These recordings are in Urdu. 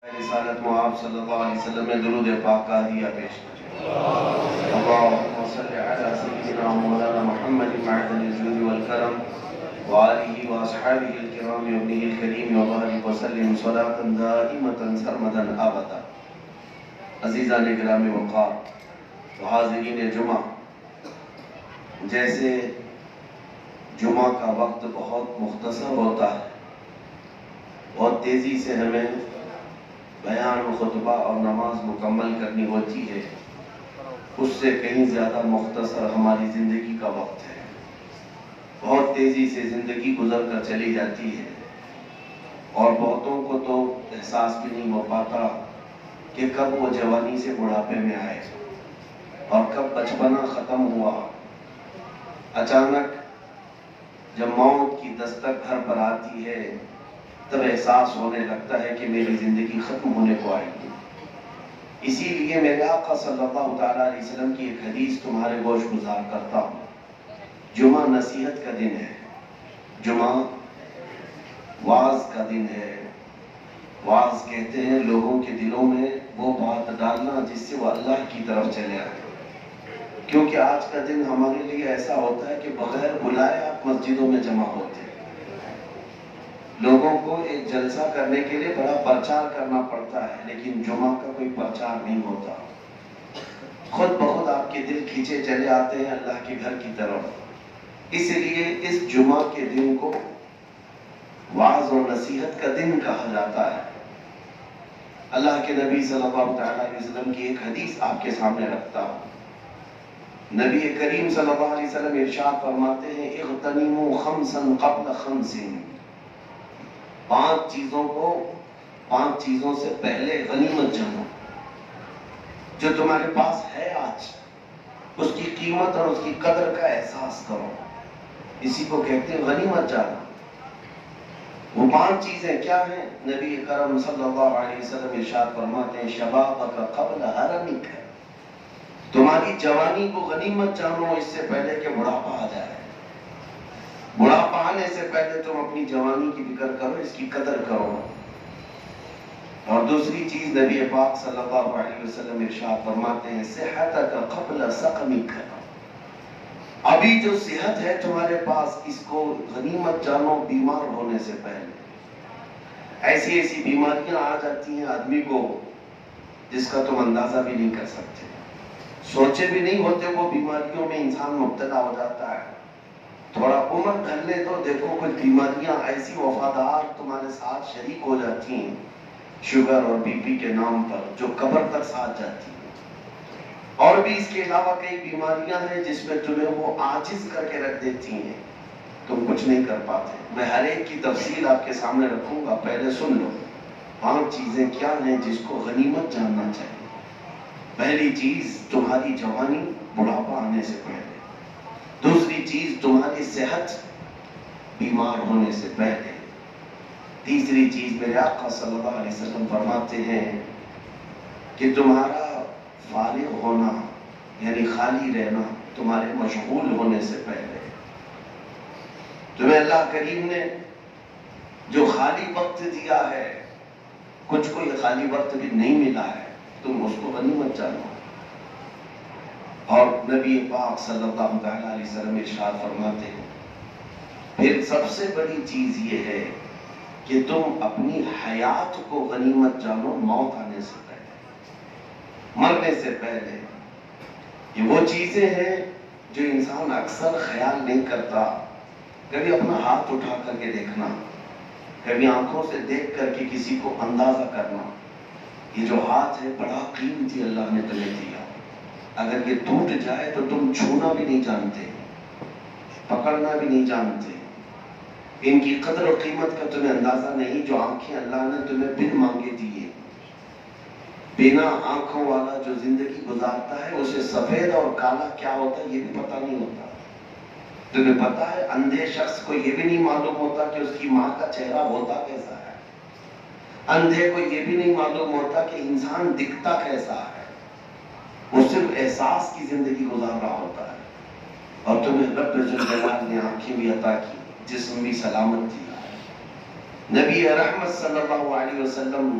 رسالت معاب صلی اللہ علیہ وسلم میں درود پاک کا ہدیہ پیش کریں۔ اللہم صلی علی سیدنا مولانا محمد معدن الجود والکرم وآلہ واصحابہ الکرام وابنہ الکریم وبارک وسلم صلاة دائمتا سرمدا ابدا۔ عزیزان گرامی وقار حاضرین جمعہ، جیسے جمعہ کا وقت بہت مختصر ہوتا ہے، بہت تیزی سے ہمیں بیان و خطبہ اور نماز مکمل کرنی ہوتی ہے، اس سے کہیں زیادہ مختصر ہماری زندگی کا وقت ہے۔ بہت تیزی سے زندگی گزر کر چلی جاتی ہے اور بہتوں کو تو احساس بھی نہیں ہو پاتا کہ کب وہ جوانی سے بڑھاپے میں آئے اور کب بچپنا ختم ہوا۔ اچانک جب موت کی دستک گھر پر آتی ہے تب احساس ہونے لگتا ہے کہ میری زندگی ختم ہونے کو آئی ہے۔ اسی لیے میرے آقا صلی اللہ تعالیٰ علیہ وسلم کی ایک حدیث تمہارے گوش گزار کرتا ہوں۔ جمعہ نصیحت کا دن ہے، جمعہ واعظ کا دن ہے۔ واعظ کہتے ہیں لوگوں کے دلوں میں وہ بات ڈالنا جس سے وہ اللہ کی طرف چلے آئے، کیونکہ آج کا دن ہمارے لیے ایسا ہوتا ہے کہ بغیر بلائے آپ مسجدوں میں جمع ہوتے ہیں۔ لوگوں کو ایک جلسہ کرنے کے لیے بڑا پرچار کرنا پڑتا ہے، لیکن جمعہ کا کوئی پرچار نہیں ہوتا، خود بخود آپ کے دل کھینچے چلے آتے ہیں اللہ کے گھر کی طرف۔ اس لیے اس جمعہ کے دن کو واعظ و نصیحت کا دن کہا جاتا ہے۔ اللہ کے نبی صلی اللہ علیہ وسلم کی ایک حدیث آپ کے سامنے رکھتا ہوں۔ نبی کریم صلی اللہ علیہ وسلم ارشاد فرماتے ہیں اغتنموا خمسا قبل خمس، پانچ چیزوں سے پہلے غنیمت جانو۔ جو تمہارے پاس ہے آج، اس کی قیمت اور اس کی قدر کا احساس کرو، اسی کو کہتے ہیں غنیمت جانو۔ وہ پانچ چیزیں کیا ہیں؟ نبی کرم صلی اللہ علیہ وسلم ارشاد فرماتے ہیں شبابک قبل حرمک، تمہاری جوانی کو غنیمت جانو اس سے پہلے کہ بڑھاپا آ جائے۔ بڑھاپا آنے سے پہلے تم اپنی جوانی کی فکر کرو، اس کی قدر کرو۔ اور دوسری چیز نبی پاک صلی اللہ علیہ وسلم ارشاد فرماتے ہیں صحتک قبل سقمک، ابھی جو صحت ہے تمہارے پاس اس کو غنیمت جانو بیمار ہونے سے پہلے۔ ایسی بیماریاں آ جاتی ہیں آدمی کو جس کا تم اندازہ بھی نہیں کر سکتے، سوچے بھی نہیں ہوتے وہ بیماریوں میں انسان مبتلا ہو جاتا ہے۔ تھوڑا عمر ڈھل لے تو دیکھو کچھ بیماریاں ایسی وفادار تمہارے ساتھ شریک ہو جاتی ہیں، شوگر اور بی پی کے نام پر، جو قبر تک ساتھ جاتی ہیں۔ اور بھی اس کے علاوہ کئی بیماریاں ہیں جس میں تمہیں وہ عاجز کر کے رکھ دیتی ہیں، تم کچھ نہیں کر پاتے۔ میں ہر ایک کی تفصیل آپ کے سامنے رکھوں گا، پہلے سن لو پانچ چیزیں کیا ہیں جس کو غنیمت جاننا چاہیے۔ پہلی چیز تمہاری جوانی بڑھاپا آنے سے پہلے، دوسری چیز تمہاری صحت بیمار ہونے سے پہلے، تیسری چیز میرے آقا صلی اللہ علیہ وسلم فرماتے ہیں کہ تمہارا فارغ ہونا یعنی خالی رہنا تمہارے مشغول ہونے سے پہلے۔ تمہیں اللہ کریم نے جو خالی وقت دیا ہے، کچھ کو یہ خالی وقت بھی نہیں ملا ہے، تم اس کو غنیمت جانو۔ اور نبی پاک صلی اللہ علیہ وسلم ارشاد فرماتے ہیں پھر سب سے بڑی چیز یہ ہے کہ تم اپنی حیات کو غنیمت جانو موت آنے سے پہلے، مرنے سے پہلے۔ یہ وہ چیزیں ہیں جو انسان اکثر خیال نہیں کرتا۔ کبھی اپنا ہاتھ اٹھا کر کے دیکھنا، کبھی آنکھوں سے دیکھ کر کے کسی کو اندازہ کرنا، یہ جو ہاتھ ہے بڑا قیمتی اللہ نے تمہیں دیا، اگر یہ ٹوٹ جائے تو تم چھونا بھی نہیں جانتے، پکڑنا بھی نہیں جانتے، ان کی قدر و قیمت کا تمہیں اندازہ نہیں۔ جو آنکھیں اللہ نے تمہیں بن مانگے دیے، بنا آنکھوں والا جو زندگی گزارتا ہے اسے سفید اور کالا کیا ہوتا ہے یہ بھی پتہ نہیں ہوتا۔ تمہیں پتا ہے اندھے شخص کو یہ بھی نہیں معلوم ہوتا کہ اس کی ماں کا چہرہ ہوتا کیسا ہے، اندھے کو یہ بھی نہیں معلوم ہوتا کہ انسان دکھتا کیسا ہے، وہ صرف احساس کی زندگی گزار رہا ہوتا ہے۔ اور تمہیں رب ذوالجلال نے آنکھیں بھی عطا کی، جسم بھی سلامت دیا ہے۔ نبی رحمت صلی اللہ علیہ وسلم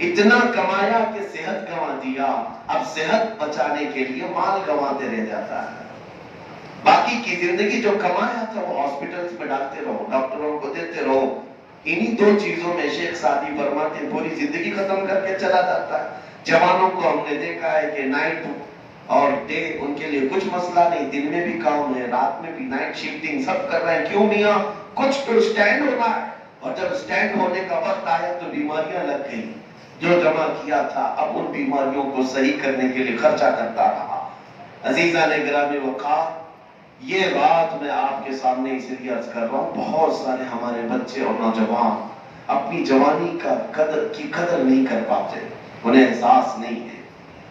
اتنا کمایا کہ صحت گنوا دیا، اب صحت بچانے کے لیے مال گنواتے رہ جاتا ہے۔ باقی کی زندگی جو کمایا تھا وہ ہاسپٹلز میں ڈالتے رہو، ڈاکٹروں کو دیتے رہو۔ انہی دو چیزوں میں شیخ سعدی فرماتے ہیں پوری زندگی ختم کر کے چلا جاتا ہے۔ جوانوں کو ہم نے دیکھا ہے کہ نائٹ اور ڈے ان کے لیے کچھ مسئلہ نہیں، دن میں بھی کام ہے، رات میں بھی نائٹ شفٹنگ سب کر رہے ہیں۔ کیوں میاں؟ کچھ تو سٹینڈ ہونا ہے، اور جب سٹینڈ ہونے کا وقت آیا تو بیماریاں لگ گئی۔ جو جمع کیا تھا اب ان بیماریوں کو صحیح کرنے کے لیے خرچہ کرتا رہا۔ عزیزان گرامی وقار، یہ بات میں آپ کے سامنے اس لیے عرض کر رہا ہوں، بہت سارے ہمارے بچے اور نوجوان اپنی جوانی کی قدر نہیں کر پاتے، انہیں احساس نہیں ہے۔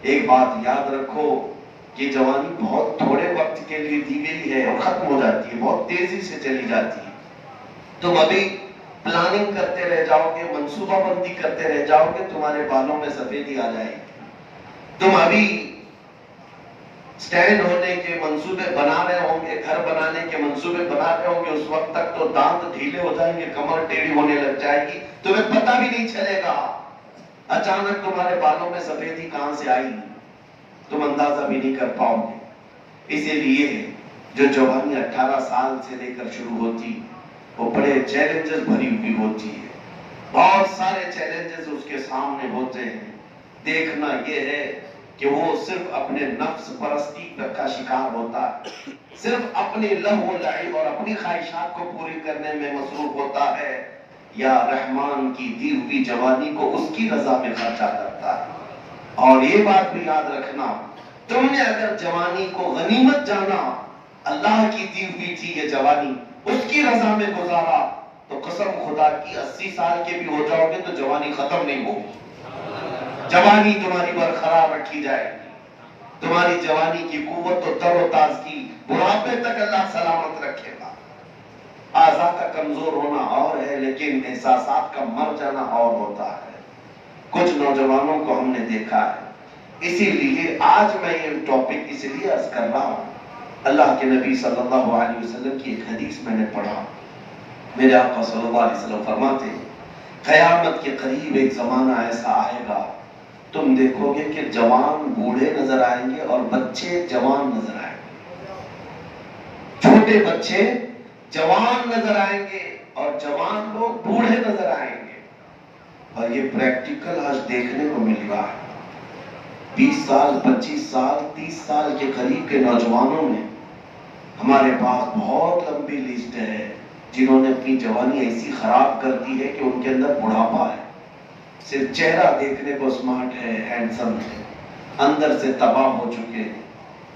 ایک بات یاد رکھو کہ جوانی بہت تھوڑے وقت کے لیے دی گئی ہے اور ختم ہو جاتی ہے، بہت تیزی سے چلی جاتی ہے۔ تم ابھی پلاننگ کرتے رہ جاؤ گے، منصوبہ بندی کرتے رہ جاؤ گے، تمہارے بالوں میں سفیدی آ جائے گی۔ تم ابھی سٹینڈ ہونے کے منصوبے بنا رہے ہوں گے، گھر بنانے کے منصوبے بنا رہے ہوں گے، اس وقت تک تو دانت ڈھیلے ہو جائیں گے، کمر ٹیڑھی ہونے لگ جائے گی، تمہیں پتہ بھی نہیں چلے گا اچانک تمہارے بالوں میں سفیدی کہاں سے آئی، تم اندازہ بھی نہیں کر پاؤ گے۔ اسی لیے جو جوانی 18 سال سے لے کر شروع ہوتی وہ بڑے چیلنجز بھری ہوئی ہوتی ہے، بہت سارے چیلنجز اس کے سامنے ہوتے ہیں۔ دیکھنا یہ ہے کہ وہ صرف اپنے نفس پرستی کا شکار ہوتا ہے، صرف اپنے لہو و لعب اور اپنی خواہشات کو پوری کرنے میں مصروف ہوتا ہے، یا رحمان کی دی ہوئی جوانی کو اس کی رضا میں خرچہ کرتا ہے۔ اور یہ بات بھی یاد رکھنا، تم نے اگر جوانی کو غنیمت جانا، اللہ کی دی ہوئی تھی یہ جوانی، اس کی رضا میں گزارا، تو قسم خدا کی 80 سال کے بھی ہو جاؤ گے تو جوانی ختم نہیں ہوگی، جوانی تمہاری برقرار رکھی جائے گی۔ تمہاری جوانی کی قوت و تر و تازگی بڑھاپے تک اللہ سلامت رکھے گا۔ اعضاء کا کمزور ہونا اور ہے، لیکن احساسات کا مر جانا اور ہوتا ہے۔ کچھ نوجوانوں کو ہم نے دیکھا ہے، اسی لیے آج میں یہ ٹاپک اس لیے عرض کر رہا ہوں۔ اللہ کے نبی صلی اللہ علیہ وسلم کی ایک حدیث میں نے پڑھا، میرے آقا صلی اللہ علیہ وسلم فرماتے ہیں قیامت کے قریب ایک زمانہ ایسا آئے گا، تم دیکھو گے کہ جوان بوڑھے نظر آئیں گے اور بچے جوان نظر آئیں گے، چھوٹے بچے جوان نظر آئیں گے اور جوان لوگ بوڑھے نظر آئیں گے۔ اور یہ پریکٹیکل آج دیکھنے کو مل رہا ہے۔ 20 سال 25 سال 30 سال کے قریب کے نوجوانوں میں ہمارے پاس بہت لمبی لسٹ ہے جنہوں نے اپنی جوانی ایسی خراب کر دی ہے کہ ان کے اندر بڑھاپا ہے، صرف چہرہ دیکھنے کو سمارٹ ہے، ہینڈسم ہے، اندر سے تباہ ہو چکے ہیں۔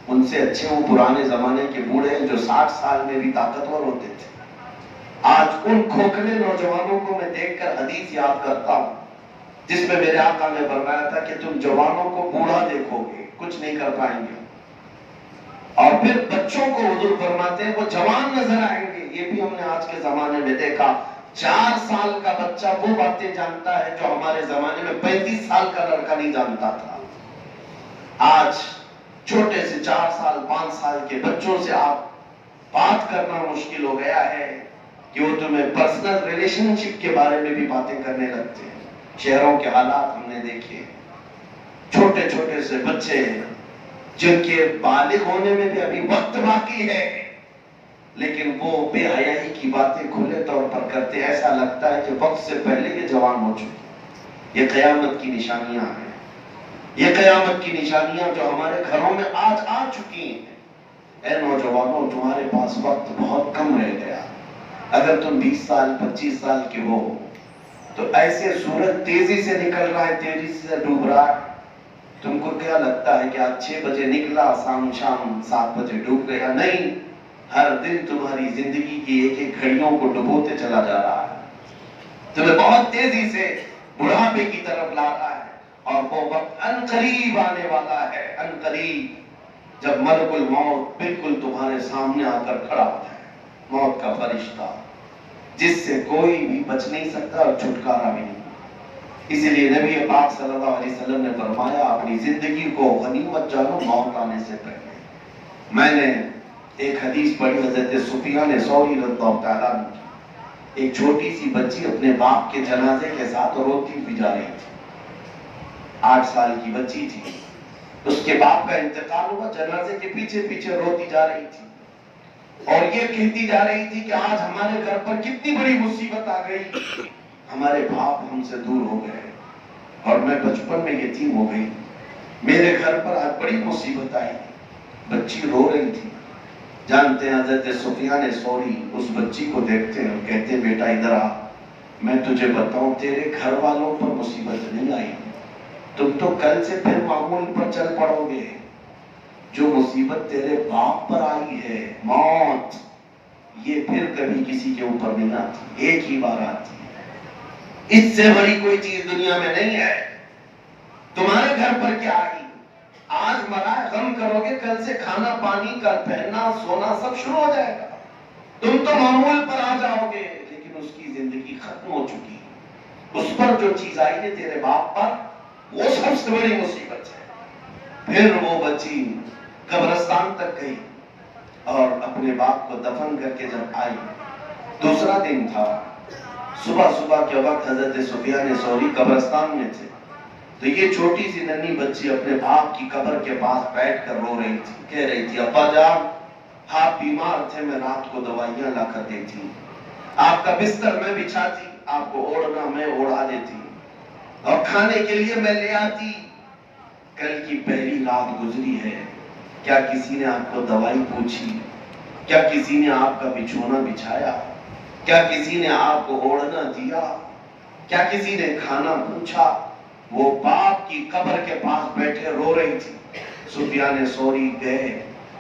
ان سے اچھے وہ پرانے زمانے کے بوڑھے ہیں جو 60 سال میں بھی طاقتور ہوتے تھے۔ آج ان کھوکھلے نوجوانوں کو میں دیکھ کر حدیث یاد کرتا ہوں جس میں میرے آقا نے فرمایا تھا کہ تم جوانوں کو بوڑھا دیکھو گے، کچھ نہیں کر پائیں گے، اور پھر بچوں کو حضور فرماتے ہیں وہ جوان نظر آئیں گے۔ یہ بھی ہم نے آج کے زمانے میں دیکھا، 4 سال کا بچہ وہ باتیں جانتا ہے جو ہمارے زمانے میں 35 سال کا لڑکا نہیں جانتا تھا۔ آج چھوٹے سے 4 سال 5 سال کے بچوں سے آپ بات کرنا مشکل ہو گیا ہے کہ وہ تمہیں پرسنل ریلیشن شپ کے بارے میں بھی باتیں کرنے لگتے ہیں۔ شہروں کے حالات ہم نے دیکھے، چھوٹے چھوٹے سے بچے جن کے بالغ ہونے میں بھی ابھی وقت باقی ہے، لیکن وہ بے حیائی کی باتیں کھلے طور پر کرتے، ایسا لگتا ہے کہ وقت سے پہلے یہ جوان ہو چکے۔ یہ قیامت کی نشانیاں ہیں، یہ قیامت کی نشانیاں جو ہمارے گھروں میں آج آ چکی ہیں۔ اے نوجوانوں، تمہارے پاس وقت بہت کم رہ گیا۔ اگر تم 20 سال 25 سال کے ہو تو ایسے سورج تیزی سے نکل رہا ہے، تیزی سے ڈوب رہا ہے، تم کو کیا لگتا ہے کہ آج 6 بجے نکلا، شام 7 بجے ڈوب گیا؟ نہیں، ہر دن تمہاری زندگی کی ایک ایک گھڑیوں کو ڈبوتے چلا جا رہا ہے، تمہیں بہت تیزی سے بڑھاپے کی طرف لا رہا ہے، اور وہ وقت ان قریب آنے والا ہے، ان قریب، جب ملک الموت بالکل تمہارے سامنے آ کر کھڑا ہوتا ہے، موت کا فرشتہ جس سے کوئی بھی بچ نہیں سکتا اور چھٹکارا بھی نہیں۔ اسی لیے نبی پاک صلی اللہ علیہ وسلم نے فرمایا اپنی زندگی کو غنیمت جانو موت آنے سے پہلے۔ میں نے ایک حدیث پڑھی حضرت سفیان ثوری رضی اللہ تعالیٰ عنہ کی، ایک چھوٹی سی بچی اپنے باپ کے جنازے کے ساتھ روتی ہوئی جا رہی تھی، 8 سال کی بچی تھی، اس کے باپ کا انتقال ہوا، جنازے کے پیچھے پیچھے روتی جا رہی تھی اور یہ کہتی جا رہی تھی کہ آج ہمارے گھر پر کتنی بڑی مصیبت آ گئی، ہمارے باپ ہم سے دور ہو گئے اور میں بچپن میں یتیم ہو گئی، میرے گھر پر آج بڑی مصیبت آئی۔ بچی رو رہی تھی۔ جانتے ہیں حضرت سفیان ثوری اس بچی کو دیکھتے ہیں اور کہتے ہیں بیٹا ادھر آ، میں تجھے بتاؤں تیرے گھر والوں پر مصیبت نہیں آئی، تم تو کل سے پھر معمول پر چل پڑو گے، جو مصیبت تیرے باپ پر آئی ہے موت، یہ پھر کبھی کسی کے اوپر نہیں آتی، ایک ہی بار آتی ہے، اس سے بڑی کوئی چیز دنیا میں نہیں ہے۔ تمہارے گھر پر کیا آئی؟ آج مرا غم کرو گے، کل سے کھانا پانی کا پہننا سونا سب شروع ہو جائے گا، تم تو معمول پر آ جاؤ گے، لیکن اس کی زندگی ختم ہو چکی، اس پر جو چیز آئی ہے تیرے باپ پر، وہ سب سے بڑی مصیبت ہے۔ پھر وہ بچی قبرستان تک گئی اور اپنے باپ کو دفن کر کے جب آئی، دوسرا دن تھا، صبح کے وقت حضرت سفیان ثوری قبرستان میں تھے، تو یہ چھوٹی سی ننھی بچی اپنے باپ کی قبر کے پاس بیٹھ کر رو رہی تھی، کہہ رہی تھی ابا جان آپ بیمار تھے، میں رات کو دوائیاں لا کر دیتی، آپ کا بستر میں بچھاتی، آپ کو اوڑھنا میں اوڑھا دیتی، اور کھانے کے لیے میں لے آتی، کل کی پہلی رات گزری ہے، کیا کسی نے آپ کو دوائی پوچھی؟ کیا کسی نے آپ کا بچھونا بچھایا؟ کیا کسی نے آپ کو اوڑھنا دیا؟ کیا کسی نے کھانا پوچھا؟ وہ باپ کی قبر کے پاس بیٹھے رو رہی تھی۔ سفیان ثوری گئے،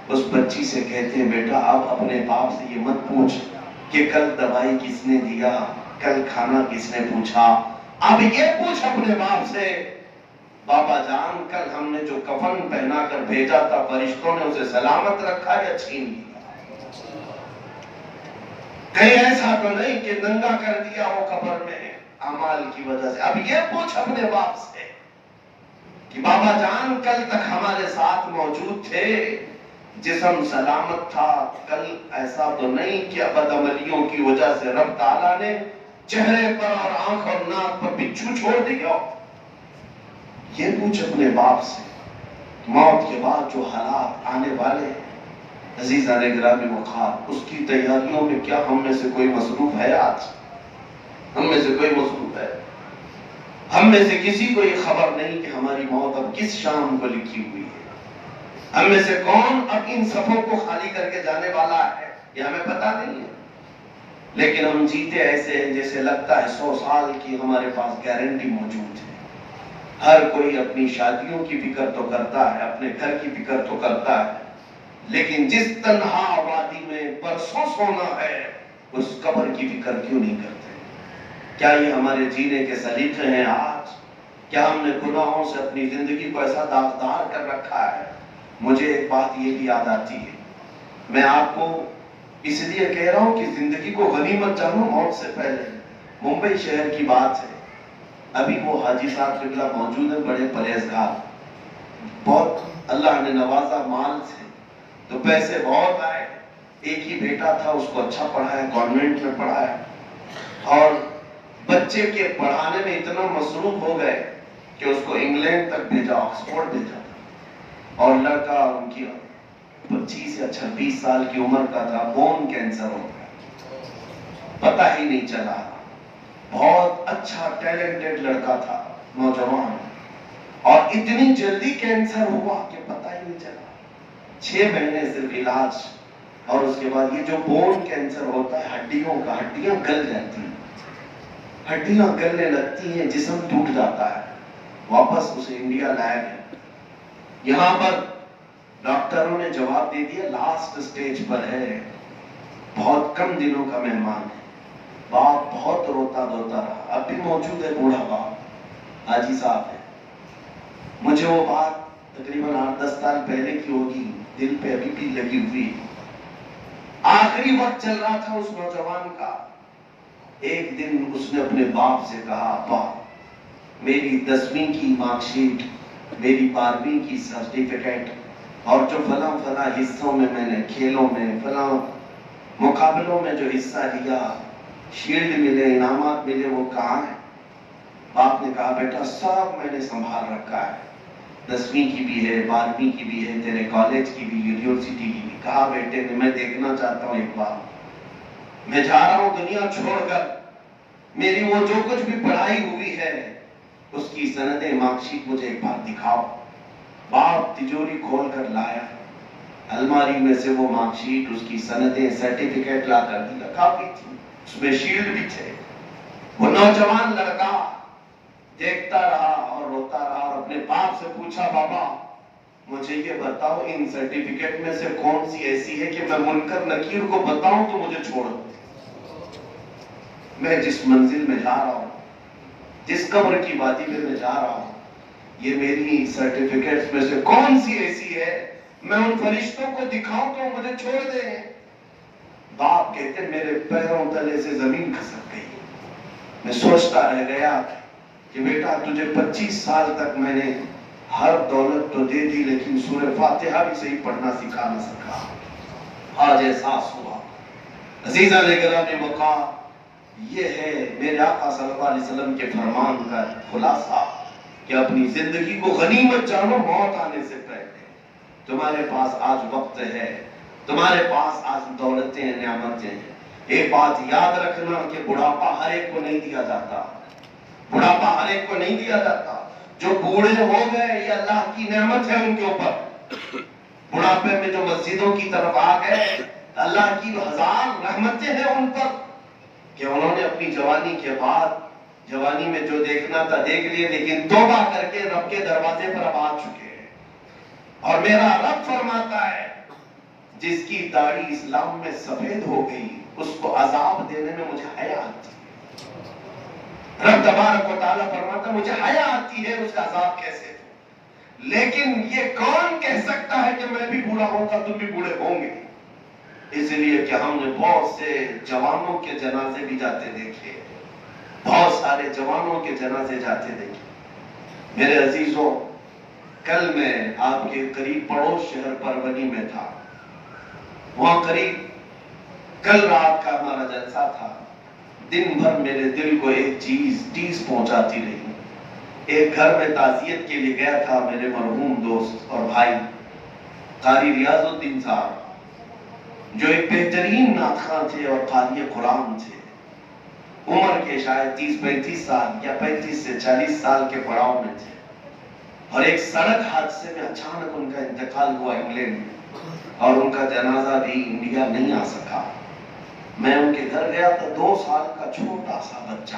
اس بچی سے کہتے ہیں بیٹا اب اپنے باپ سے یہ مت پوچھ کہ کل دوائی کس نے دیا، کل کھانا کس نے پوچھا، اب یہ پوچھ اپنے باپ سے بابا جان کل ہم نے جو کفن پہنا کر بھیجا تھا فرشتوں نے اسے سلامت رکھا یا چھین لیا؟ کہیں ایسا تو نہیں کہ ننگا کر دیا ہو قبر میں اعمال کی وجہ سے؟ اب یہ پوچھ اپنے باپ سے کہ بابا جان کل تک ہمارے ساتھ موجود تھے، جسم سلامت تھا، کل ایسا تو نہیں کہ بدعملیوں کی وجہ سے رب تعالیٰ نے چہرے پر اور آنکھ اور ناک پر بچھو چھوڑ دیا؟ یہ پوچھ اپنے باپ سے۔ موت کے بعد جو حالات آنے والے عزیزان گرامی وقار، اس کی تیاریوں میں کیا ہم میں سے کوئی مصروف ہے؟ آج ہم میں سے کوئی مصروف ہے؟ ہم میں سے کسی کو یہ خبر نہیں کہ ہماری موت اب کس شام کو لکھی ہوئی ہے؟ ہم میں سے کون اب ان صفوں کو خالی کر کے جانے والا ہے یہ ہمیں پتا نہیں ہے، لیکن ہم جیتے ایسے ہیں جیسے لگتا ہے 100 سال کی ہمارے پاس گارنٹی موجود ہے۔ ہر کوئی اپنی شادیوں کی فکر تو کرتا ہے، اپنے گھر کی فکر تو کرتا ہے، لیکن جس تنہا وادی میں برسوں سونا ہے اس قبر کی فکر کیوں نہیں کرتے؟ کیا یہ ہمارے جینے کے سلیقے ہیں؟ آج کیا ہم نے گناہوں سے اپنی زندگی کو ایسا داغدار کر رکھا ہے؟ مجھے ایک بات یہ بھی یاد آتی ہے، میں آپ کو اس لیے کہہ رہا ہوں کہ زندگی کو غنیمت جانو موت سے پہلے۔ ممبئی شہر کی بات ہے، ابھی وہ حاجی صاحب قبلہ موجود ہیں، بڑے پرہیزگار، بہت اللہ نے نوازا مال سے، تو پیسے بہت آئے، ایک ہی بیٹا تھا، اس کو اچھا پڑھایا، کانوینٹ میں پڑھایا، اور بچے کے پڑھانے میں اتنا مصروف ہو گئے کہ اس کو انگلینڈ تک بھیجا، آکسفورڈ بھیجا تھا، اور لڑکا ان کی 25 یا 26 سال کی عمر کا تھا، بون کینسر ہو گیا، پتہ ہی نہیں چلا۔ بہت اچھا ٹیلنٹڈ لڑکا تھا، نوجوان، اور اتنی جلدی کینسر ہوا کہ پتہ ہی نہیں چلا۔ 6 مہینے صرف علاج، اور اس کے بعد یہ جو بون کینسر ہوتا ہے ہڈیوں کا، ہڈیاں گل جاتی ہیں، ہڈیاں گلنے لگتی ہیں، جسم ٹوٹ جاتا ہے، واپس اسے انڈیا لایا گیا۔ یہاں پر ڈاکٹروں نے جواب دے دیا لاسٹ سٹیج پر ہے، بہت کم دنوں کا مہمان ہے۔ باپ بہت روتا دھوتا رہا، اب بھی موجود ہے بوڑھا باپ، حاجی صاحب ہے۔ مجھے وہ بات تقریباً 8-10 سال پہلے کی ہوگی، دل پہ ابھی بھی لگی ہوئی۔ آخری وقت چل رہا تھا اس نوجوان کا، ایک دن اس نے اپنے باپ سے کہا ابا میری 10ویں کی مارک شیٹ، میری 12ویں کی سرٹیفکیٹ، اور جو فلاں فلاں حصوں میں نے کھیلوں میں فلاں مقابلوں میں جو حصہ لیا، شیلڈ ملے، انعامات ملے، وہ کہاں ہیں؟ باپ نے کہا بیٹا سب میں نے سنبھال رکھا ہے، 10ویں کی بھی ہے، 12ویں کی بھی ہے، تیرے کالج کی بھی، یونیورسٹی کی بھی۔ کہا بیٹے نے میں دیکھنا چاہتا ہوں ایک بار، میں جا رہا ہوں دنیا چھوڑ کر، میری وہ جو کچھ بھی پڑھائی ہوئی ہے اس کی سندیں، مارک شیٹ مجھے ایک بار دکھاؤ۔ باپ تجوری کھول کر لایا، الماری میں سے وہ مارک شیٹ، اس کی سندیں، سرٹیفکیٹ لا کر دیا، کافی تھی، اس میں شیلڈ بھی تھے۔ وہ نوجوان لڑکا دیکھتا رہا اور روتا رہا اور اپنے باپ سے پوچھا بابا مجھے یہ بتاؤ ان سرٹیفکیٹ میں سے کون سی ایسی ہے کہ میں منکر نکیر کو بتاؤں تو مجھے چھوڑ دو؟ میں جس منزل میں جا رہا ہوں، جس قبر کی وادی میں جا رہا ہوں، یہ میری سرٹیفکیٹس میں سے کون سی ایسی ہے میں ان فرشتوں کو دکھاؤں تو مجھے چھوڑ دیں؟ باپ کہتے میرے پیروں تلے سے زمین کھسک گئی، میں سوچتا رہ گیا کہ بیٹا تجھے 25 سال تک میں نے ہر دولت تو دے دی لیکن سورہ فاتحہ بھی صحیح پڑھنا سکھا نہ سکا۔ آج احساس ہوا عزیزاں گرامی وقار، یہ ہے میرے آقا صلی اللہ علیہ وسلم کے فرمان کا خلاصہ کہ اپنی زندگی کو غنیمت جانو موت آنے سے پہلے۔ تمہارے پاس آج وقت ہے، تمہارے پاس آج دولتیں، نعمتیں ہیں۔ ایک بات یاد رکھنا کہ بڑھاپا ہر ایک کو نہیں دیا جاتا، بڑھاپا ہر ایک کو نہیں دیا جاتا۔ جو بوڑھے ہو گئے یہ اللہ کی نعمت ہے ان کے اوپر، بڑھاپے میں جو مسجدوں کی طرف آ گئے اللہ کی 1000 رحمتیں ہیں ان پر کہ انہوں نے اپنی جوانی کے بعد، جوانی میں جو دیکھنا تھا دیکھ لیے لیکن توبہ کر کے رب کے دروازے پر اب آ چکے ہیں۔ اور میرا رب فرماتا ہے جس کی داڑھی اسلام میں سفید ہو گئی اس کو عذاب دینے میں مجھے حیا آتی ہے۔ رب تبارک و تعالیٰ فرماتا ہے مجھے حیا آتی ہے اس کا عذاب کیسے دوں، لیکن یہ کون کہہ سکتا ہے کہ میں بھی بوڑھا ہوں گا تم بھی بوڑھے ہوں گے؟ اس لیے کہ ہم نے بہت سے جوانوں کے جنازے بھی جاتے دیکھے، بہت سارے جوانوں کے جنازے جاتے دیکھے۔ میرے عزیزوں، کل میں آپ کے قریب پڑوس شہر پرونی میں تھا، وہاں قریب کل رات کا ہمارا جلسہ تھا۔ دن بھر میرے دل کو ایک چیز ٹیس پہنچاتی رہی۔ ایک گھر میں تعزیت کے لیے گیا تھا، میرے مرحوم دوست اور بھائی قاری ریاض الدین صاحب جو ایک بہترین نعت خواں تھے اور قاری قرآن تھے، عمر کے شاید 30-35 سال یا 35 سے 40 سال کے پڑاؤ میں تھے، اور ایک سڑک حادثے میں اچانک ان کا انتقال ہوا انگلینڈ میں، اور ان کا جنازہ بھی انڈیا نہیں آ سکا۔ میں ان کے گھر گیا تو 2 سال کا چھوٹا سا بچہ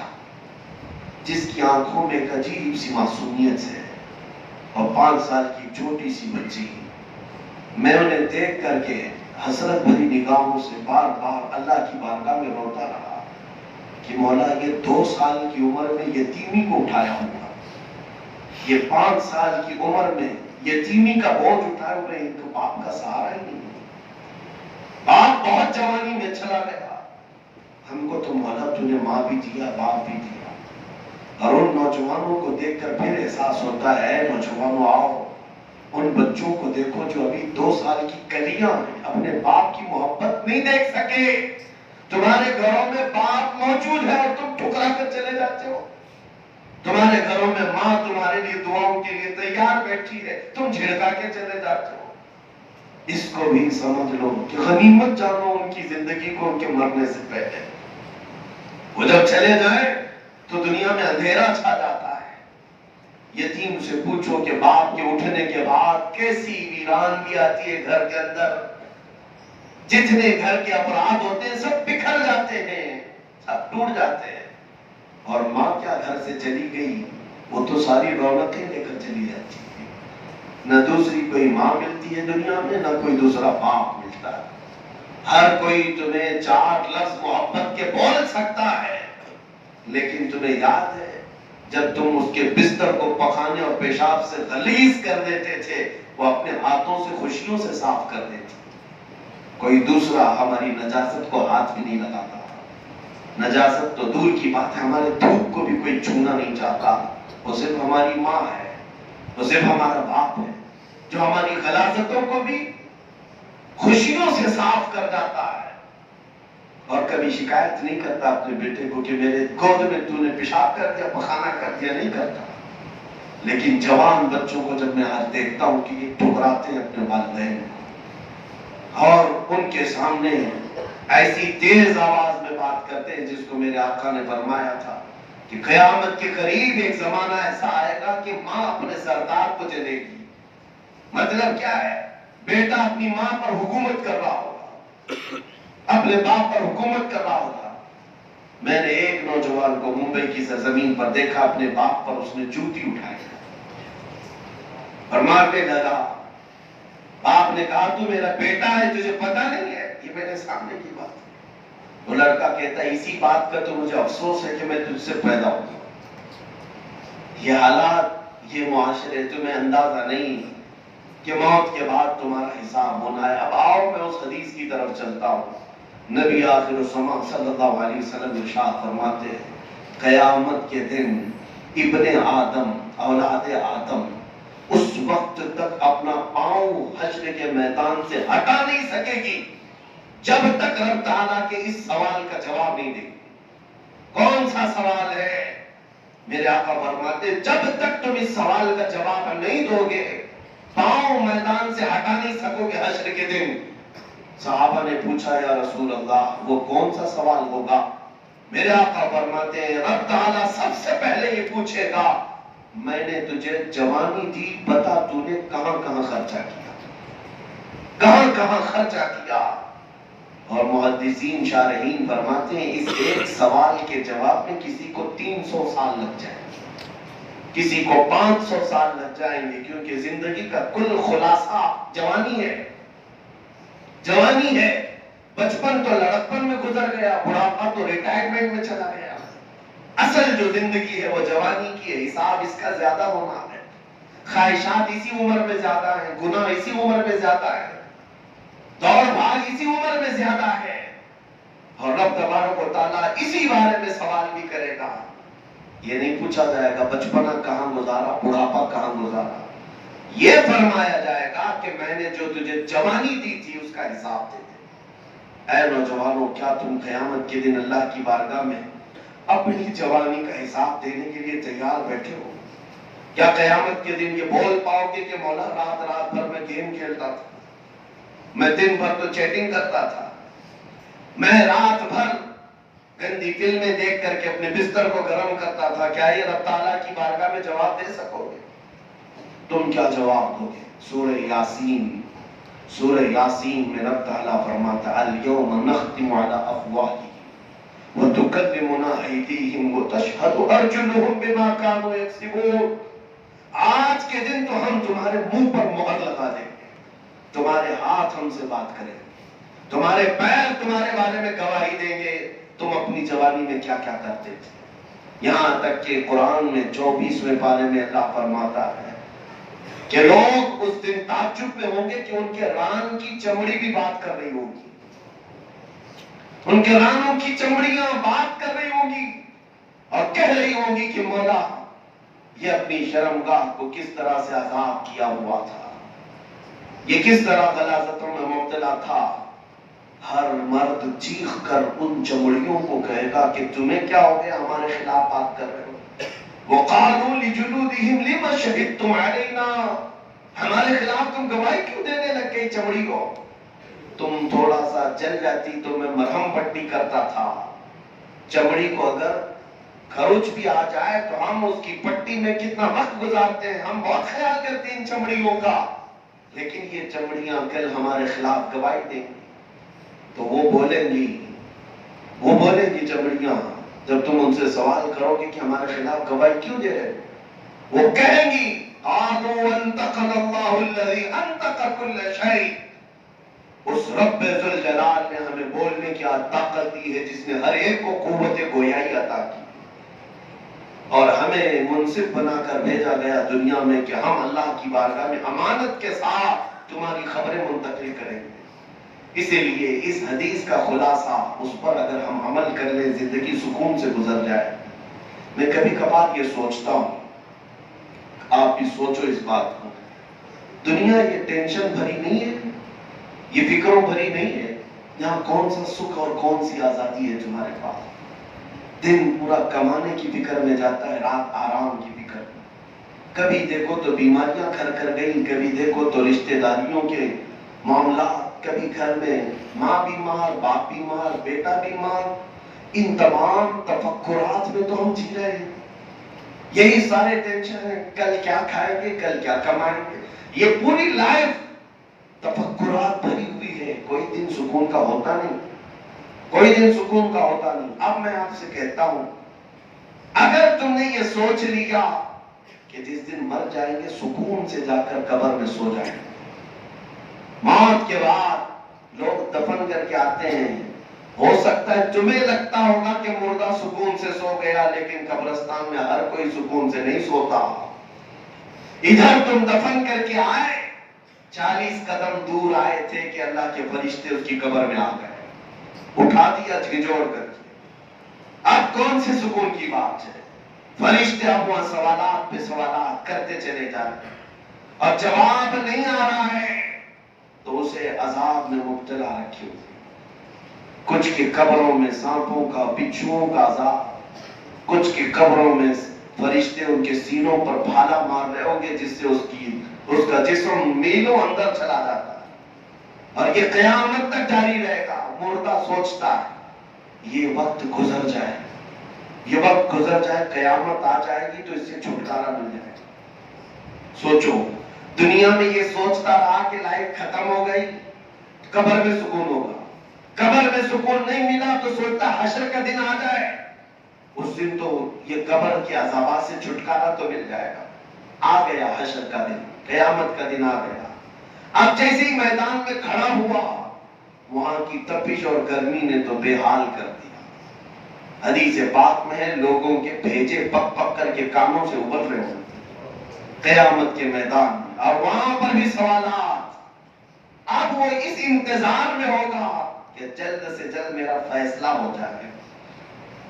جس کی آنکھوں میں ایک عجیب سی معصومیت ہے، اور 5 سال کی چھوٹی سی بچی، میں انہیں دیکھ کر کے حسرت بھری نگاہوں سے بار بار اللہ کی بارگاہ میں روتا رہا کہ مولا یہ 2 سال کی عمر میں یتیمی کو اٹھایا ہوا، یہ 5 سال کی عمر میں یتیمی کا بوجھ اٹھائے ہوئے، ان کو باپ کا سہارا ہی نہیں۔ باپ بہت جوانی میں چلا گیا، ہم کو تو مولا تو نے ماں بھی دیا باپ بھی دیا۔ اور ان نوجوانوں کو دیکھ کر پھر احساس ہوتا ہے نوجوانوں آؤ ان بچوں کو دیکھو جو ابھی 2 سال کی کلیاں ہیں، اپنے باپ کی محبت نہیں دیکھ سکے۔ تمہارے گھروں میں باپ موجود ہے اور تم ٹھکرا کر چلے جاتے ہو، تمہارے گھروں میں ماں تمہارے لیے دعاؤں کے لیے تیار بیٹھی ہے، تم جھڑکا کے چلے جاتے ہو۔ اس کو بھی سمجھ لو کہ غنیمت جانو ان کی زندگی کو ان کے مرنے سے پہلے۔ وہ جب چلے جائیں تو دنیا میں اندھیرا چھا جاتا ہے۔ یتیم سے پوچھو کہ باپ کے اٹھنے کے بعد کیسی ویرانگی آتی ہے گھر کے اندر، جتنے گھر کے افراد ہوتے ہیں سب بکھر جاتے ہیں، سب ٹوٹ جاتے ہیں، اور ماں کیا گھر سے چلی گئی وہ تو ساری رونقیں لے کر چلی جاتی ہے۔ نہ دوسری کوئی ماں ملتی ہے دنیا میں، نہ کوئی دوسرا باپ ملتا ہے۔ ہر کوئی تمہیں 4 لفظ محبت کے بول سکتا ہے، لیکن تمہیں یاد ہے جب تم اس کے بستر کو پخانے اور پیشاب سے غلیظ کر دیتے تھے وہ اپنے ہاتھوں سے خوشیوں سے صاف کر دیتے۔ کوئی دوسرا ہماری نجاست کو ہاتھ بھی نہیں لگاتا، نجاست تو دور کی بات ہے، ہمارے دودھ کو بھی کوئی چھونا نہیں چاہتا۔ وہ صرف ہماری ماں ہے، وہ صرف ہمارا باپ ہے جو ہماری غلاظتوں کو بھی خوشیوں سے صاف کر جاتا ہے۔ اور کبھی شکایت نہیں کرتا اپنے بیٹے کو کہ میرے گود میں تو نے پیشاب کر دیا، پخانہ کر دیا، نہیں کرتا. لیکن جوان بچوں کو جب میں آج دیکھتا ہوں کہ یہ ٹھکراتے ہیں اپنے والدین اور ان کے سامنے ایسی تیز آواز میں بات کرتے ہیں، جس کو میرے آقا نے فرمایا تھا کہ قیامت کے قریب ایک زمانہ ایسا آئے گا کہ ماں اپنے سردار کو چلے گی. مطلب کیا ہے؟ بیٹا اپنی ماں پر حکومت کر رہا ہوگا، اپنے باپ پر حکومت کر رہا ہوگا. میں نے ایک نوجوان کو ممبئی کی سرزمین پر دیکھا، اپنے باپ پر اس نے جوتی اٹھائی اور مارنے لگا. باپ نے کہا تو میرا بیٹا ہے، تجھے پتہ نہیں ہے؟ یہ میرے سامنے کی بات ہے. وہ لڑکا کہتا ہے اسی بات کا تو مجھے افسوس ہے کہ میں تجھ سے پیدا ہوں. یہ حالات، یہ معاشرے، تمہیں اندازہ نہیں کہ موت کے بعد تمہارا حساب ہونا ہے. اب آؤ میں اس حدیث کی طرف چلتا ہوں. نبی آخر الزماں صلی اللہ علیہ وسلم ارشاد فرماتے ہیں قیامت کے دن ابن آدم، اولاد آدم، اس وقت تک اپنا پاؤں حشر کے میدان سے ہٹا نہیں سکے گی جب تک رب تعالیٰ کے اس سوال کا جواب نہیں دے گی. کون سا سوال ہے؟ میرے آقا فرماتے جب تک تم اس سوال کا جواب نہیں دو گے، پاؤں میدان سے ہٹا نہیں سکو گے حشر کے دن. صحابہ نے پوچھا یا رسول اللہ وہ کون سا سوال ہوگا؟ میرے آقا فرماتے ہیں رب تعالیٰ سب سے پہلے یہ پوچھے گا میں نے تجھے جوانی دی، بتا تو نے کہاں کہاں خرچہ کیا، کہاں کہاں خرچہ کیا. اور محدثین شارحین فرماتے ہیں اس ایک سوال کے جواب میں کسی کو 300 سال لگ جائیں گے، کسی کو 500 سال لگ جائیں گے، کیونکہ زندگی کا کل خلاصہ جوانی ہے. جوانی ہے. بچپن تو لڑکپن میں گزر گیا، بڑھاپا تو ریٹائرمنٹ میں چلا گیا. اصل جو زندگی ہے وہ جوانی کی ہے. حساب اس کا زیادہ ہونا ہے، خواہشات اسی عمر میں زیادہ ہیں، گناہ اسی عمر میں زیادہ ہے، دوڑ بھاگ اسی عمر میں زیادہ ہے. اور رب تبارک و تعالیٰ اسی بارے میں سوال بھی کرے گا. یہ نہیں پوچھا جائے گا بچپنا کہاں گزارا، بڑھاپا کہاں گزارا. یہ فرمایا جائے گا کہ میں نے جو تجھے جوانی دی تھی اس کا حساب دے دے. اے نوجوانوں، کیا تم قیامت کے دن اللہ کی بارگاہ میں اپنی جوانی کا حساب دینے کے لیے تیار بیٹھے ہو؟ کیا قیامت کے دن یہ بول پاؤ گے کہ مولا رات رات بھر میں گیم کھیلتا تھا، میں دن بھر تو چیٹنگ کرتا تھا، میں رات بھر گندی فلمیں دیکھ کر کے اپنے بستر کو گرم کرتا تھا؟ کیا یہ رب تعالیٰ کی بارگاہ میں جواب دے سکو گے؟ تم کیا جواب دو گے؟ سورہ یاسین، سورہ یاسین میں رب تعالیٰ فرماتا الیوم نختم علی افواہہم وتکلمنا ایدیہم وتشہد ارجلہم بما کانوا یکسبون. آج کے دن تو ہم تمہارے منہ پر مہر لگا دیں گے، تمہارے ہاتھ ہم سے بات کریں گے، تمہارے پیر تمہارے بارے میں گواہی دیں گے تم اپنی جوانی میں کیا کیا کرتے تھے. یہاں تک کہ قرآن میں 24ویں پارے میں اللہ فرماتا ہے کہ لوگ اس دن تعجب میں ہوں گے کہ ان کے ران کی چمڑی بھی بات کر رہی ہوگی، ان کے رانوں کی چمڑیاں بات کر رہی ہوں گی اور کہہ رہی ہوں گی کہ مولا یہ اپنی شرمگاہ کو کس طرح سے عذاب کیا ہوا تھا، یہ کس طرح غلاظتوں میں مبتلا تھا. ہر مرد چیخ کر ان چمڑیوں کو کہے گا کہ تمہیں کیا ہو گیا ہمارے خلاف بات کر رہے ہو. وَقَالُوا لِجُلُودِهِمْ لِمَ شَهِدتُّمْ عَلَيْنَا، ہمارے خلاف تم گواہی کیوں دینے لگ گئی چمڑی کو؟ تم تھوڑا سا جل جاتی تو میں مرہم پٹی کرتا تھا. چمڑی کو اگر خروچ بھی آ جائے تو ہم اس کی پٹی میں کتنا وقت گزارتے ہیں، ہم بہت خیال کرتے ہیں ان چمڑیوں کا. لیکن یہ چمڑیاں کل ہمارے خلاف گواہی دیں گی تو وہ بولیں گی چمڑیاں جب تم ان سے سوال کرو گے کہ ہمارے خلاف گواہی کیوں دے رہے، وہ کہیں گی قالوا انطقنا اللہ الذی انطق کل شیء، اس رب ذوالجلال نے ہمیں بولنے کی طاقت دی ہے جس نے ہر ایک کو قوت گویائی عطا کی اور ہمیں منصف بنا کر بھیجا گیا دنیا میں کہ ہم اللہ کی بارگاہ میں امانت کے ساتھ تمہاری خبریں منتقل کریں گے. اسی لیے اس حدیث کا خلاصہ اس پر اگر ہم عمل کر لیں زندگی سکون سے گزر جائے. میں کبھی کبھار یہ سوچتا ہوں، آپ بھی سوچو اس بات کو، دنیا یہ ٹینشن بھری نہیں ہے، یہ فکروں بھری نہیں ہے. یہاں کون سا سکھ اور کون سی آزادی ہے تمہارے پاس؟ دن پورا کمانے کی فکر میں جاتا ہے، رات آرام کی فکر میں. کبھی دیکھو تو بیماریاں گھر کر گئی، کبھی دیکھو تو رشتہ داریوں کے معاملات، کبھی گھر میں ماں بیمار، باپ بیمار، بیٹا بیمار. ان تمام تفکرات میں تو ہم جی رہے ہیں. یہی سارے ٹینشن ہیں، کل کیا کھائیں گے، کل کیا کمائیں گے. یہ پوری لائف تفکرات بھری ہوئی ہے. کوئی دن سکون کا ہوتا نہیں، کوئی دن سکون کا ہوتا نہیں. اب میں آپ سے کہتا ہوں، اگر تم نے یہ سوچ لیا کہ جس دن مر جائیں گے سکون سے جا کر قبر میں سو جائیں گے، موت کے بعد لوگ دفن کر کے آتے ہیں، ہو سکتا ہے تمہیں لگتا ہوگا کہ مردہ سکون سے سو گیا، لیکن قبرستان میں ہر کوئی سکون سے نہیں سوتا. ادھر تم دفن کر کے آئے، 40 قدم دور آئے تھے کہ اللہ کے فرشتے اس کی قبر میں آ گئے، اٹھا دیا جھنجھوڑ کر کے. اب کون سے سکون کی بات ہے؟ فرشتے اب وہاں سوالات پہ سوالات کرتے چلے جا رہے ہیں، اور جواب نہیں آ رہا ہے تو اسے عذاب میں مبتلا رکھے ہوئے. کچھ کی قبروں میں سانپوں کا، بچھوؤں کا عذاب، کچھ کی قبروں میں فرشتے ان کے سینوں پر بھالا مار رہے ہوں گے، جس سے اس کا جسم میلوں اندر چلا جاتا ہے. اور یہ قیامت تک جاری رہے گا. مردہ سوچتا ہے یہ وقت گزر جائے، یہ وقت گزر جائے، قیامت آ جائے گی تو اس سے چھٹکارا مل جائے گا. سوچو، دنیا میں یہ سوچتا رہا کہ لائف ختم ہو گئی، قبر میں سکون ہوگا. قبر میں سکون نہیں ملا تو سوچتا حشر کا دن آ جائے، اس دن تو یہ قبر کے عذابات سے چھٹکارا تو مل جائے گا. آ گیا حشر کا دن، قیامت کا دن آ گیا. اب جیسے ہی میدان میں کھڑا ہوا، وہاں کی تپش اور گرمی نے تو بے حال کر دیا. حدیث پاک میں ہے لوگوں کے بھیجے پک پک کر کے کانوں سے ابل رہے ہوتے قیامت کے میدان میں، اور وہاں پر بھی سوالات. اب وہ اس انتظار میں ہوگا کہ جلد سے جلد میرا فیصلہ ہو جائے،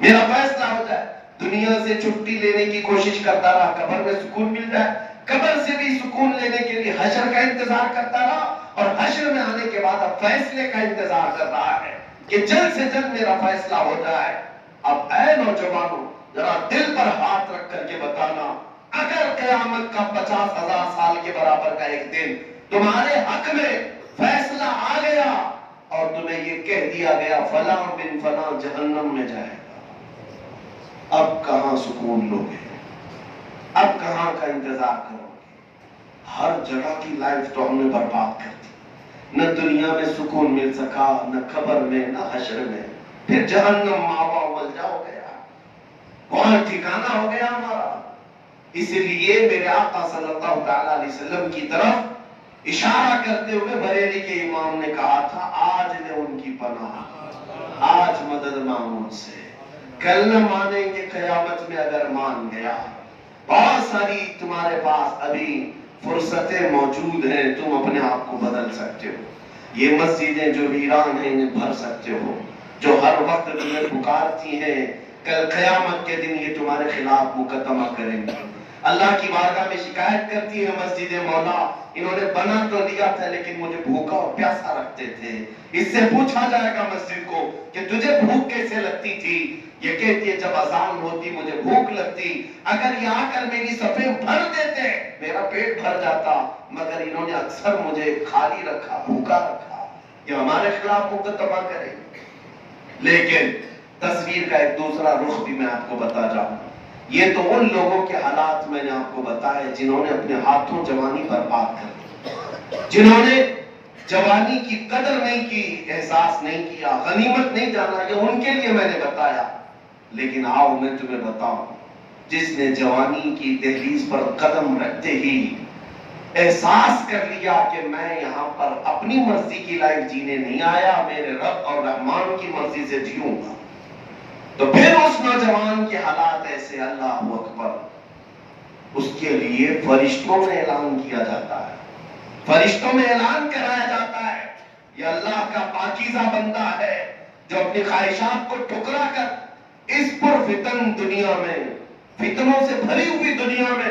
میرا فیصلہ ہو جائے. دنیا سے چھٹی لینے کی کوشش کرتا رہا، قبر میں سکون مل جائے. قبر سے بھی سکون لینے کے لیے حشر کا انتظار کرتا رہا، اور حشر میں آنے کے بعد اب فیصلے کا انتظار کر رہا ہے کہ جلد سے جلد میرا فیصلہ ہو جائے. اب اے نوجوانوں، ذرا دل پر ہاتھ رکھ کر کے بتانا، اگر قیامت کا 50,000 سال کے برابر کا ایک دن تمہارے حق میں فیصلہ آ گیا اور تمہیں یہ کہہ دیا گیا فلاں بن فلاں جہنم میں جائے گا، اب کہاں سکون لوگے؟ اب کہاں کا انتظار کرو گے؟ ہر جگہ کی لائف تو ہم نے برباد کر دی. نہ دنیا میں سکون مل سکا، نہ قبر میں، نہ حشر میں. پھر جہنم ماوا ملجا ہو گیا، وہاں ٹھکانہ ہو گیا ہمارا. اسی لیے میرے آقا صلی اللہ تعالی علیہ وسلم کی طرف اشارہ کرتے ہوئے بریلی کے امام نے کہا تھا، آج لے ان کی پناہ، آج مدد مانگو ان سے. کل نہ مانیں گے، قیامت میں اگر مان گیا. بہت ساری تمہارے پاس ابھی فرصتیں موجود ہیں، تم اپنے آپ کو بدل سکتے ہو. یہ مسجدیں جو ویران ہیں انہیں بھر سکتے ہو، جو ہر وقت تمہیں پکارتی ہیں، کل قیامت کے دن یہ تمہارے خلاف مقدمہ کریں گے. اللہ کی بارگاہ میں شکایت کرتی ہے مسجد، مولا انہوں نے بنا تو دیا تھا لیکن مجھے بھوکا اور پیاسا رکھتے تھے. اس سے پوچھا جائے گا مسجد کو کہ تجھے بھوک کیسے لگتی تھی؟ یہ کہتی ہے جب اذان ہوتی مجھے بھوک لگتی، اگر یہ آ کر میری صفیں بھر دیتے میرا پیٹ بھر جاتا، مگر انہوں نے اکثر مجھے خالی رکھا، بھوکا رکھا. یہ ہمارے خلاف مقدمہ کرے. لیکن تصویر کا ایک دوسرا رخ بھی میں آپ کو بتا جاؤں. یہ تو ان لوگوں کے حالات میں نے آپ کو بتائے جنہوں نے اپنے ہاتھوں جوانی برباد کر دی، جنہوں نے جوانی کی قدر نہیں کی، احساس نہیں کیا، غنیمت نہیں جانا. یہ ان کے لیے میں نے بتایا. لیکن آؤ میں تمہیں بتاؤں، جس نے جوانی کی دہلیز پر قدم رکھتے ہی احساس کر لیا کہ میں یہاں پر اپنی مرضی کی لائف جینے نہیں آیا، میرے رب اور رحمان کی مرضی سے جیوں گا، تو پھر اس نوجوان کے حالات ایسے. اللہ اکبر. اس کے لیے فرشتوں میں اعلان کیا جاتا ہے، فرشتوں میں اعلان کرایا جاتا ہے یہ اللہ کا پاکیزہ بندہ ہے جو اپنی خواہشات کو ٹھکرا کر اس پر فتن دنیا میں، فتنوں سے بھری ہوئی دنیا میں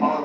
5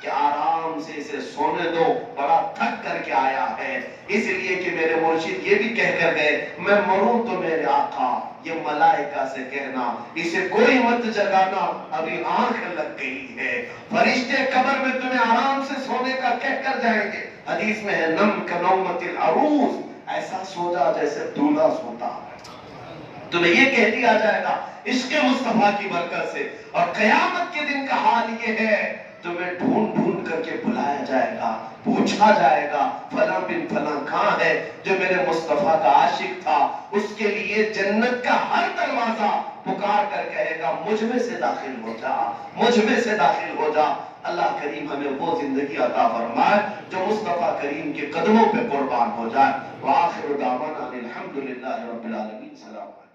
کہ آرام سے اسے سونے دو، بڑا تھک کر کے آیا ہے، اس لیے کہ میرے مرشد یہ بھی کہہ کر گئے میں مروں تو میرے آقا یہ ملائکہ سے کہنا اسے کوئی مت جگانا، ابھی آنکھ لگ گئی ہے، فرشتے قبر میں تمہیں آرام سے سونے کا کہہ کر جائیں گے۔ حدیث میں ہے نم کنومت العروس، ایسا سو جا جیسے دولہا سوتا ہے، تمہیں یہ کہہ دیا جائے گا عشق مصطفیٰ کی برکت سے۔ اور قیامت کے دن کا حال یہ ہے تمہیں ڈھونڈ ڈھونڈ کر کے بلایا جائے گا، پوچھا جائے گا فلاں بن فلاں کہاں ہے جو میرے مصطفیٰ کا عاشق تھا، اس کے لیے جنت کا ہر دروازہ پکار کر کہے گا مجھ میں سے داخل ہو جا، مجھ میں سے داخل ہو جا۔ اللہ کریم ہمیں وہ زندگی عطا فرمائے جو مصطفیٰ کریم کے قدموں پہ قربان ہو جائے۔ وآخر دعوانا الحمدللہ رب العالمین۔ سلام۔